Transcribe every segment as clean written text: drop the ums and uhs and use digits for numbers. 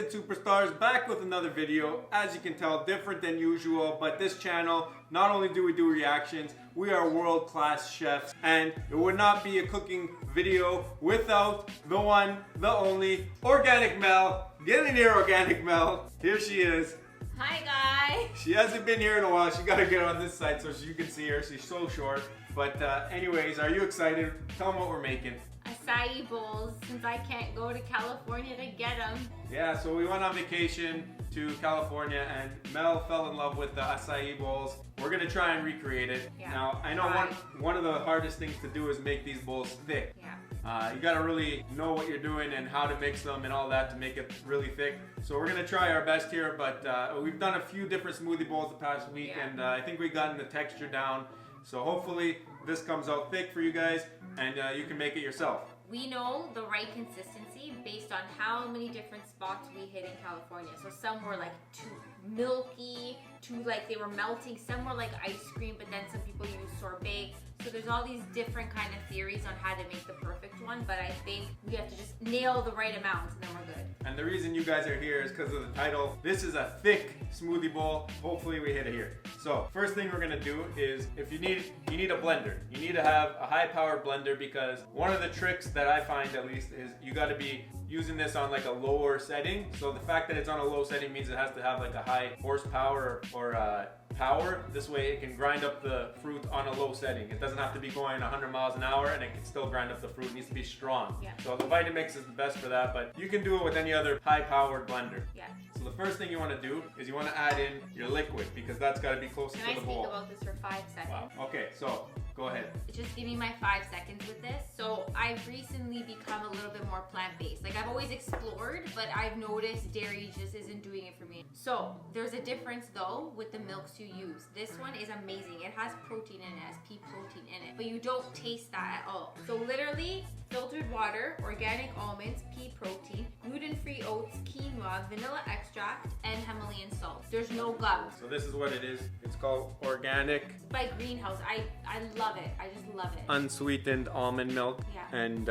Unexpected Superstars, back with another video. As you can tell, different than usual, but this channel, not only do we do reactions, we are world-class chefs, and it would not be a cooking video without the one, the only, Organic Mel. Get in here, Organic Mel. Here she is. Hi guys. She hasn't been here in a while. She gotta get on this side so you can see her. She's so short. But anyways, are you excited? Tell them what we're making. Acai bowls, since I can't go to California to get them. Yeah, so we went on vacation to California and Mel fell in love with the acai bowls. We're gonna try and recreate it. Yeah. Now, I know one of the hardest things to do is make these bowls thick. Yeah. You gotta really know what you're doing and how to mix them and all that to make it really thick. So we're gonna try our best here, but we've done a few different smoothie bowls the past week, Yeah. and I think we've gotten the texture down. So hopefully this comes out thick for you guys and you can make it yourself. We know the right consistency based on how many different spots we hit in California. So some were like too milky, too like they were melting. Some were like ice cream, but then some people use sorbet. So there's all these different kind of theories on how to make the perfect one, but I think we have to just nail the right amounts and then we're good. And the reason you guys are here is because of the title. This is a thick smoothie bowl. Hopefully we hit it here. So first thing we're gonna do is, if you need a blender. You need to have a high powered blender, because one of the tricks that I find at least is you gotta be using this on like a lower setting. So the fact that it's on a low setting means it has to have like a high horsepower or power. This way it can grind up the fruit on a low setting. It doesn't have to be going 100 miles an hour and it can still grind up the fruit. It needs to be strong. Yeah. So the Vitamix is the best for that, but you can do it with any other high powered blender. Yeah. So the first thing you want to do is you want to add in your liquid, because that's got to be close to Can I the speak bowl. about this for 5 seconds? Wow. Okay, so go ahead. Just give me my 5 seconds with this. So I've recently become a little bit more plant-based. Like I've always explored, but I've noticed dairy just isn't doing it for me. So there's a difference though with the milks you use. This one is amazing. It has protein in it, it has pea protein in it, but you don't taste that at all. So literally filtered water, organic almonds, pea protein, gluten-free oats, quinoa, vanilla extract, and Himalayan salt. There's no gum. So this is what it is. It's called Organic By Greenhouse. I love it. I just love it. Unsweetened Almond Milk. Yeah. And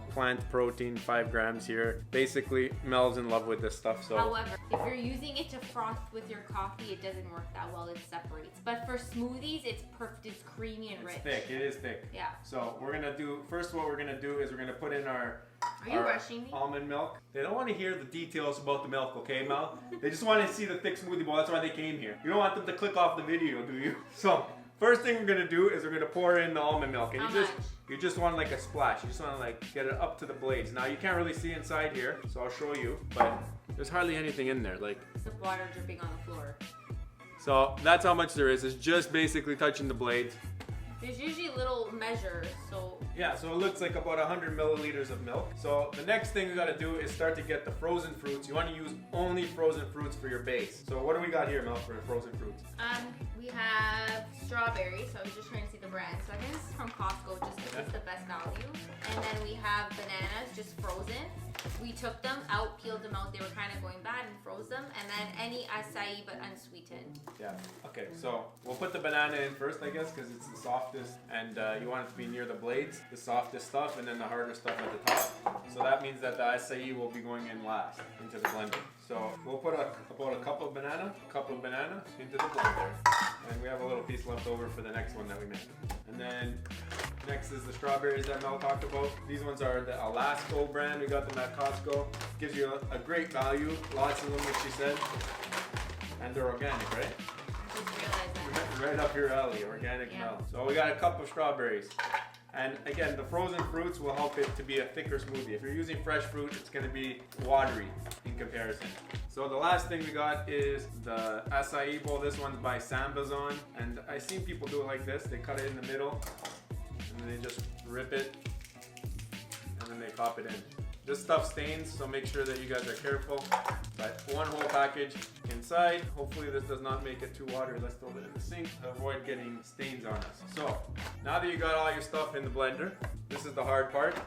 plant protein, 5 grams here. Basically, Mel's in love with this stuff. So However, if you're using it to froth with your coffee, it doesn't work that well. It separates. But for smoothies, it's perfect. It's creamy and rich. it's thick. It is thick. Yeah. So we're gonna do, first what we're gonna do is we're gonna put in our Are you rushing me? almond milk. They don't want to hear the details about the milk, okay, Mel? They just want to see the thick smoothie bowl. That's why they came here. You don't want them to click off the video, do you? So first thing we're gonna do is we're gonna pour in the almond milk, and you just want like a splash. You just want to like get it up to the blades. Now you can't really see inside here, so I'll show you. But there's hardly anything in there. Like, Some water dripping on the floor. so that's how much there is. It's just basically touching the blades. There's usually little measures, so Yeah, so it looks like about 100 milliliters of milk. So the next thing we gotta do is start to get the frozen fruits. You wanna use only frozen fruits for your base. So what do we got here, Mel, for frozen fruits? we have strawberries. So I was just trying to see the brand. So I think this is from Costco, just because it's the best value. And then we have bananas, just frozen. We took them out, peeled them out. They were kind of going bad and froze them. And then any acai but unsweetened. Yeah, okay, so we'll put the banana in first, I guess, because it's the softest, and you want it to be near the blades, the softest stuff, and then the harder stuff at the top. So that means that the acai will be going in last into the blender. So we'll put about a cup of banana into the blender. And we have a little piece left over for the next one that we make. And then next is the strawberries that Mel talked about. These ones are the Alaska brand. We got them at Costco. Gives you a great value. Lots of them, as she said. And they're organic, right? I just realized that. Right up your alley, Organic Mel. So we got a cup of strawberries. And again, the frozen fruits will help it to be a thicker smoothie. If you're using fresh fruit, it's gonna be watery in comparison. So the last thing we got is the acai bowl. This one's by Sambazon. And I've seen people do it like this. They cut it in the middle, and then they just rip it, and then they pop it in. This stuff stains, so make sure that you guys are careful. But one whole package inside. Hopefully this does not make it too watery. Let's throw it in the sink to avoid getting stains on us. So now that you got all your stuff in the blender, this is the hard part.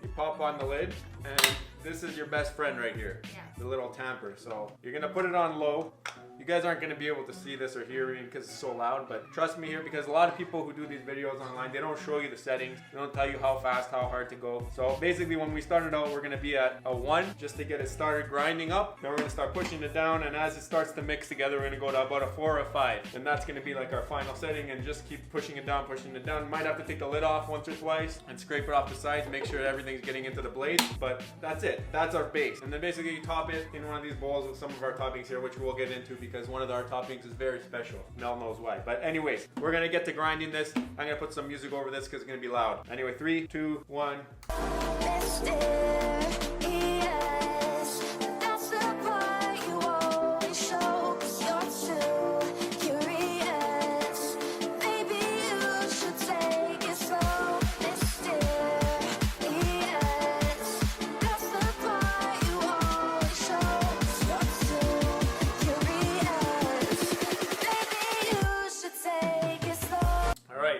You pop on the lid, and this is your best friend right here. Yeah. The little tamper. So you're gonna put it on low. You guys aren't gonna be able to see this or hear me because it's so loud, but trust me here, because a lot of people who do these videos online, they don't show you the settings. They don't tell you how fast, how hard to go. So basically when we started out, we're gonna be at a 1 just to get it started grinding up. Then we're gonna start pushing it down, and as it starts to mix together, we're gonna go to about a 4 or a 5. And that's gonna be like our final setting, and just keep pushing it down, pushing it down. Might have to take the lid off once or twice and scrape it off the sides, make sure everything's getting into the blades, but that's it. That's our base. And then basically you top it in one of these bowls with some of our toppings here, which we'll get into because one of our toppings is very special. Mel knows why. But anyways, we're gonna get to grinding this. I'm gonna put some music over this because it's gonna be loud. Anyway, 3, 2, 1.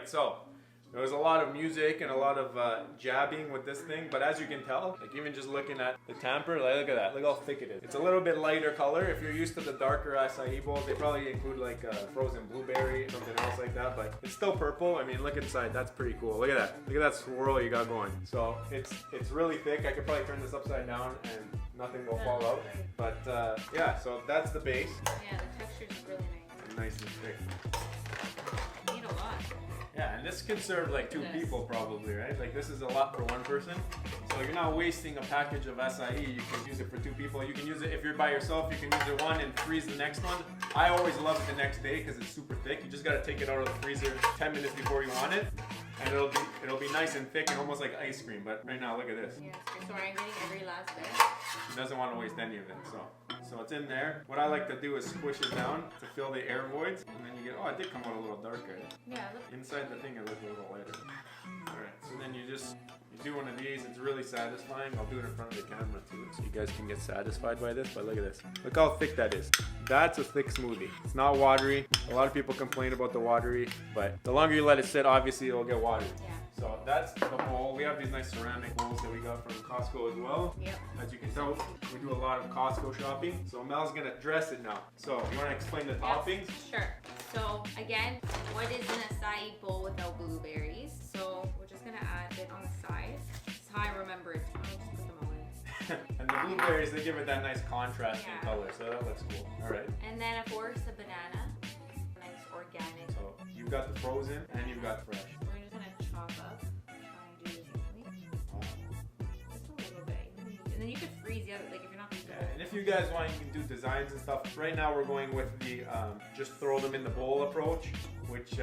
So there was a lot of music and a lot of jabbing with this thing, but as you can tell, like even just looking at the tamper, like look at that, look how thick it is. It's a little bit lighter color. If you're used to the darker acai bowls, they probably include like frozen blueberry, something else like that, but it's still purple. I mean, look inside, that's pretty cool. Look at that, look at that swirl you got going. So it's really thick. I could probably turn this upside down and nothing will fall out. But yeah, so that's the base. Yeah, the texture's really nice. Nice and thick. You need a lot. Yeah, and this can serve like 2 people probably, right? Like this is a lot for 1 person. So you're not wasting a package of acai. You can use it for 2 people. You can use it if you're by yourself. You can use it 1 and freeze the next one. I always love it the next day because it's super thick. You just gotta take it out of the freezer 10 minutes before you want it, and it'll be nice and thick and almost like ice cream. But right now, look at this. Yeah, sorry, I'm getting every last bit. She doesn't want to waste any of it, so it's in there. What I like to do is squish it down to fill the air voids, and then you get, oh, it did come out a little darker. Yeah, look. Inside the thing it looks a little lighter. Alright, so then you do one of these. It's really satisfying. I'll do it in front of the camera too, so you guys can get satisfied by this, but look at this. Look how thick that is. That's a thick smoothie. It's not watery. A lot of people complain about the watery, but the longer you let it sit, obviously it'll get watery. Yeah. So that's the bowl. We have these nice ceramic bowls that we got from Costco as well. Yep. As you can tell, we do a lot of Costco shopping. So Mel's gonna dress it now. So you wanna explain the toppings? Sure. So again, what is an acai bowl without blueberries? So we're just gonna add it on the side. That's how I remember it. I'll just put them all in. And the blueberries, they give it that nice contrast in color, so that looks cool. All right. And then of course a banana, nice organic. So you've got the frozen and you've got fresh. We're just gonna chop up. Try and do this evenly. Just a little bit. And then you could freeze the other, like if you're not. Yeah, and if you guys want, you can do designs and stuff. Right now we're going with the just throw them in the bowl approach, which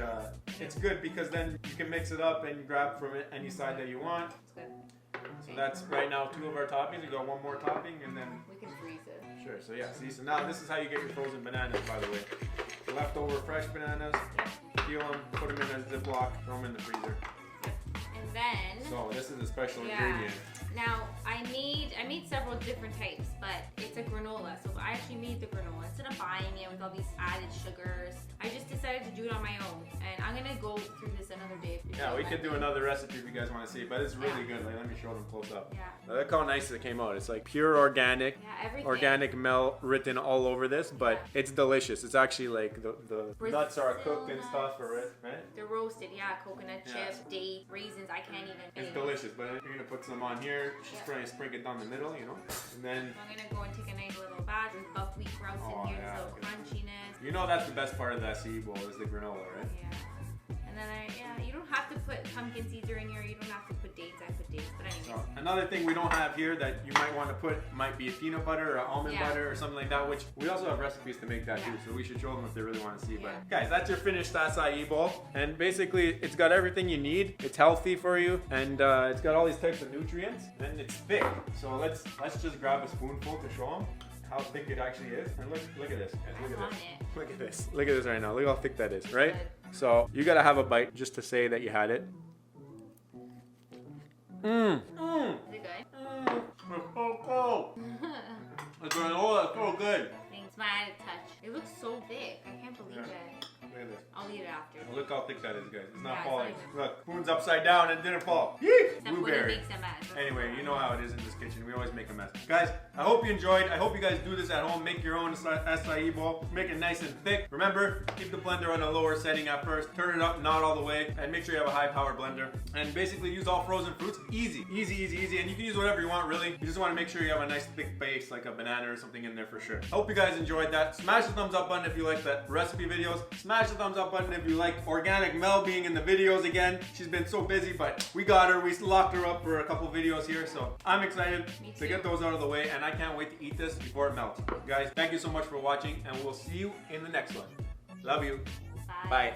it's good because then you can mix it up and grab from it any side that you want. It's good. So that's right now 2 of our toppings. We got 1 more topping and then. We can freeze it. Sure, so yeah, see, so now this is how you get your frozen bananas, by the way. Leftover fresh bananas, peel them, put them in a Ziploc, throw them in the freezer. And then. So this is a special ingredient. Now I made several different types, but it's a granola. So I actually made the granola instead of buying it with all these added sugars. I just decided to do it on my own, and I'm gonna go through this another day. Yeah, we could do another recipe if you guys want to see, but it's really good. Like, let me show them close up. Yeah. Look how nice it came out. It's like pure organic. Yeah, everything. Organic Mel written all over this, but it's delicious. It's actually like the nuts are cooked and stuff for it, right? They're roasted, yeah. Coconut chips, dates, raisins. I can't even. It's delicious, but you're gonna put some on here. Just try and sprinkle it down the middle, you know, and then. I'm gonna go and take a nice little batch with buckwheat grouse in here, just a little crunchiness. You know that's the best part of that acai bowl is the granola, right? Yeah. And then you don't have to put pumpkin seeds in here. You don't have to put dates. I put dates, but anyway. So another thing we don't have here that you might want to put might be a peanut butter or almond butter or something like that, which we also have recipes to make that too, so we should show them if they really want to see. But guys, that's your finished acai bowl, and basically it's got everything you need. It's healthy for you, and it's got all these types of nutrients, and it's thick. So let's just grab a spoonful to show them how thick it actually is. And look at this. Guys, look at this. Look at this. Look at this right now. Look how thick that is, right? So you gotta have a bite just to say that you had it. Mmm. Mmm. Is it good? It's so cool. The granola is so good. Thanks, my added touch. It looks so thick. I can't believe it. Look Look at this. I'll eat it after. Well, look how thick that is, guys. It's not Yeah, it's falling. not even- Look, spoon's upside down and didn't fall. Yee! Except when it Blueberry. makes a mess. Anyway, you know how it is in this kitchen. We always make a mess. Guys, I hope you enjoyed. I hope you guys do this at home. Make your own acai bowl. Make it nice and thick. Remember, keep the blender on a lower setting at first. Turn it up, not all the way. And make sure you have a high power blender. And basically use all frozen fruits. Easy. Easy, easy, easy. And you can use whatever you want, really. You just want to make sure you have a nice thick base, like a banana or something in there for sure. Hope you guys enjoyed that. Smash the thumbs up button if you like the recipe videos. Smash the thumbs up button if you like Organic Mel being in the videos again. She's been so busy, but we got her. We locked her up for a couple videos here, so I'm excited to get those out of the way, and I can't wait to eat this before it melts. Guys, thank you so much for watching, and we'll see you in the next one. Love you. Bye. Bye.